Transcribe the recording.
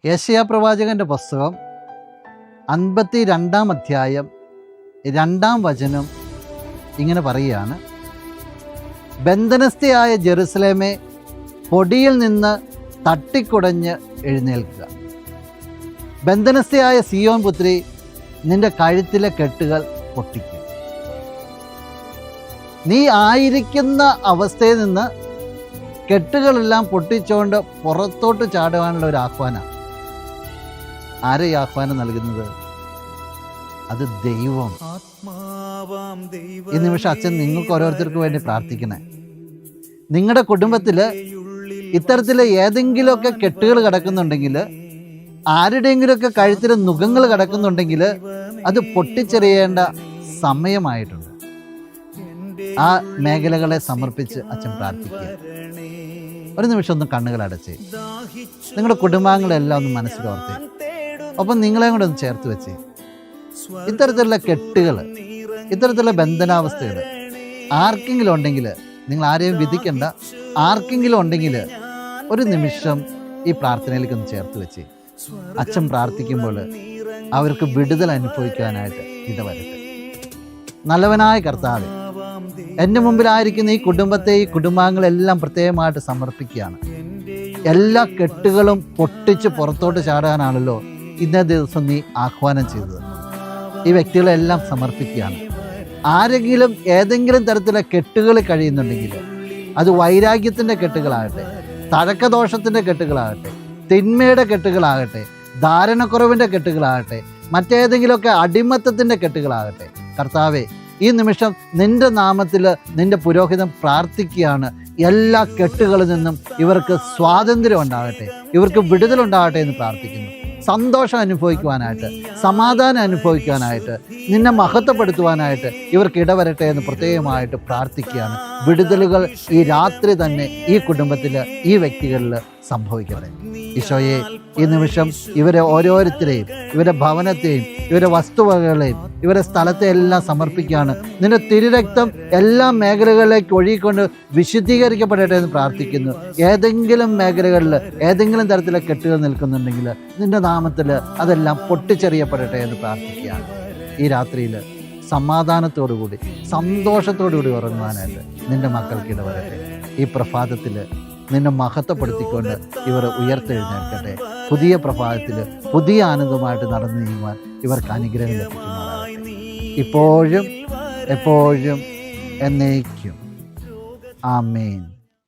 യെശയ്യാ പ്രവാചകൻ്റെ പുസ്തകം 52-ാം അധ്യായം 2-ാം വചനം ഇങ്ങനെ പറയുകയാണ്: ബന്ധനസ്ഥയായ ജെറുസലേമേ, പൊടിയിൽ നിന്ന് തട്ടിക്കുടഞ്ഞ് എഴുന്നേൽക്കുക. ബന്ധനസ്ഥയായ സിയോൻ പുത്രി, നിന്റെ കഴുത്തിലെ കെട്ടുകൾ പൊട്ടിക്കുക. നീ ആയിരിക്കുന്ന അവസ്ഥയിൽ നിന്ന് കെട്ടുകളെല്ലാം പൊട്ടിച്ചുകൊണ്ട് പുറത്തോട്ട് ചാടുവാനുള്ള ഒരു ആഹ്വാനം. ആരെ ഈ ആഹ്വാനം നൽകുന്നത്? അത് ദൈവം. ഈ നിമിഷം അച്ഛൻ നിങ്ങൾക്ക് ഓരോരുത്തർക്ക് വേണ്ടി പ്രാർത്ഥിക്കണേ. നിങ്ങളുടെ കുടുംബത്തിൽ ഇത്തരത്തിൽ ഏതെങ്കിലുമൊക്കെ കെട്ടുകൾ കിടക്കുന്നുണ്ടെങ്കിൽ, ആരുടെയെങ്കിലുമൊക്കെ കഴുത്തിൽ നുഖങ്ങൾ കിടക്കുന്നുണ്ടെങ്കിൽ, അത് പൊട്ടിച്ചെറിയേണ്ട സമയമായിട്ടുണ്ട്. ആ മേഖലകളെ സമർപ്പിച്ച് അച്ഛൻ പ്രാർത്ഥിക്കുക. ഒരു നിമിഷം ഒന്ന് കണ്ണുകൾ അടച്ച് നിങ്ങളുടെ കുടുംബാംഗങ്ങളെല്ലാം ഒന്ന് മനസ്സിലോർത്ത്, ഒപ്പം നിങ്ങളെ കൂടെ ഒന്ന് ചേർത്ത് വെച്ച്, ഇത്തരത്തിലുള്ള കെട്ടുകൾ, ഇത്തരത്തിലുള്ള ബന്ധനാവസ്ഥകൾ ആർക്കെങ്കിലും ഉണ്ടെങ്കിൽ, നിങ്ങൾ ആരെയും വിധിക്കണ്ട, ആർക്കെങ്കിലും ഉണ്ടെങ്കിൽ ഒരു നിമിഷം ഈ പ്രാർത്ഥനയിലേക്ക് ഒന്ന് ചേർത്ത് വെച്ച് അച്ഛൻ പ്രാർത്ഥിക്കുമ്പോൾ അവർക്ക് വിടുതൽ അനുഭവിക്കാനായിട്ട് ഇടവരട്ടെ. നല്ലവനായ കർത്താവേ, എൻ്റെ മുമ്പിലായിരിക്കുന്ന ഈ കുടുംബത്തെ, ഈ കുടുംബാംഗങ്ങളെല്ലാം പ്രത്യേകമായിട്ട് സമർപ്പിക്കുകയാണ്. എല്ലാ കെട്ടുകളും പൊട്ടിച്ച് പുറത്തോട്ട് ചാടാനാണല്ലോ ഇന്നേ ദിവസം നീ ആഹ്വാനം ചെയ്തത്. ഈ വ്യക്തികളെല്ലാം സമർപ്പിക്കുകയാണ്. ആരെങ്കിലും ഏതെങ്കിലും തരത്തിലെ കെട്ടുകൾ കഴിയുന്നുണ്ടെങ്കിൽ, അത് വൈരാഗ്യത്തിൻ്റെ കെട്ടുകളാകട്ടെ, തഴക്കദോഷത്തിൻ്റെ കെട്ടുകളാകട്ടെ, തിന്മയുടെ കെട്ടുകളാകട്ടെ, ധാരണക്കുറവിൻ്റെ കെട്ടുകളാകട്ടെ, മറ്റേതെങ്കിലുമൊക്കെ അടിമത്തത്തിൻ്റെ കെട്ടുകളാകട്ടെ, കർത്താവേ, ഈ നിമിഷം നിന്റെ നാമത്തിൽ നിന്റെ പുരോഹിതൻ പ്രാർത്ഥിക്കുകയാണ്. എല്ലാ കെട്ടുകളിൽ നിന്നും ഇവർക്ക് സ്വാതന്ത്ര്യം ഉണ്ടാകട്ടെ, ഇവർക്ക് വിടുതലുണ്ടാകട്ടെ എന്ന് പ്രാർത്ഥിക്കുന്നു. സന്തോഷം അനുഭവിക്കുവാനായിട്ട്, സമാധാനം അനുഭവിക്കാനായിട്ട്, നിന്നെ മഹത്വപ്പെടുത്തുവാനായിട്ട് ഇവർക്ക് ഇടവരട്ടെ എന്ന് പ്രത്യേകമായിട്ട് പ്രാർത്ഥിക്കുകയാണ്. വിടുതലുകൾ ഈ രാത്രി തന്നെ ഈ കുടുംബത്തിൽ, ഈ വ്യക്തികളിൽ സംഭവിക്കട്ടെ. ഈശോയെ, ഈ നിമിഷം ഇവരെ ഓരോരുത്തരെയും, ഇവരുടെ ഭവനത്തെയും, ഇവരുടെ വസ്തുവകകളെയും, ഇവരുടെ സ്ഥലത്തെ എല്ലാം സമർപ്പിക്കുകയാണ്. നിന്റെ തിരുരക്തം എല്ലാ മേഖലകളിലേക്ക് ഒഴുകിക്കൊണ്ട് വിശുദ്ധീകരിക്കപ്പെടട്ടെ എന്ന് പ്രാർത്ഥിക്കുന്നു. ഏതെങ്കിലും മേഖലകളിൽ ഏതെങ്കിലും തരത്തിലെ കെട്ടുകൾ നിൽക്കുന്നുണ്ടെങ്കിൽ നിന്റെ നാമത്തിൽ അതെല്ലാം പൊട്ടിച്ചെറിയപ്പെടട്ടെ എന്ന് പ്രാർത്ഥിക്കുകയാണ്. ഈ രാത്രിയിൽ സമാധാനത്തോടുകൂടി, സന്തോഷത്തോടുകൂടി ഉറങ്ങുവാനായിട്ട് നിന്റെ മക്കൾക്ക് ഇടവരട്ടെ. ഈ പ്രഭാതത്തിൽ നിന്നെ മഹത്വപ്പെടുത്തിക്കൊണ്ട് ഇവർ ഉയർത്തെഴുന്നേൽക്കട്ടെ. പുതിയ പ്രഭാതത്തിൽ പുതിയ ആനന്ദമായിട്ട് നടന്നു നീങ്ങുവാൻ ഇവർക്ക് അനുഗ്രഹം ലഭിക്കുന്നതാകട്ടെ. ഇപ്പോഴും എപ്പോഴും എന്നേക്കും. ആമേൻ.